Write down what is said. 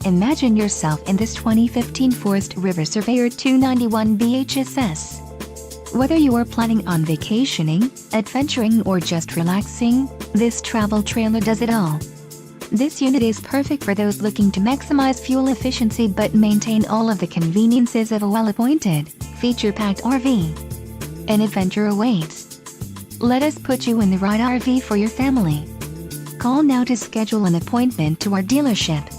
Imagine yourself in this 2015 Forest River Surveyor 291BHSS. Whether you are planning on vacationing, adventuring or just relaxing, this travel trailer does it all. This unit is perfect for those looking to maximize fuel efficiency but maintain all of the conveniences of a well-appointed, feature-packed RV. An adventure awaits. Let us put you in the right RV for your family. Call now to schedule an appointment to our dealership.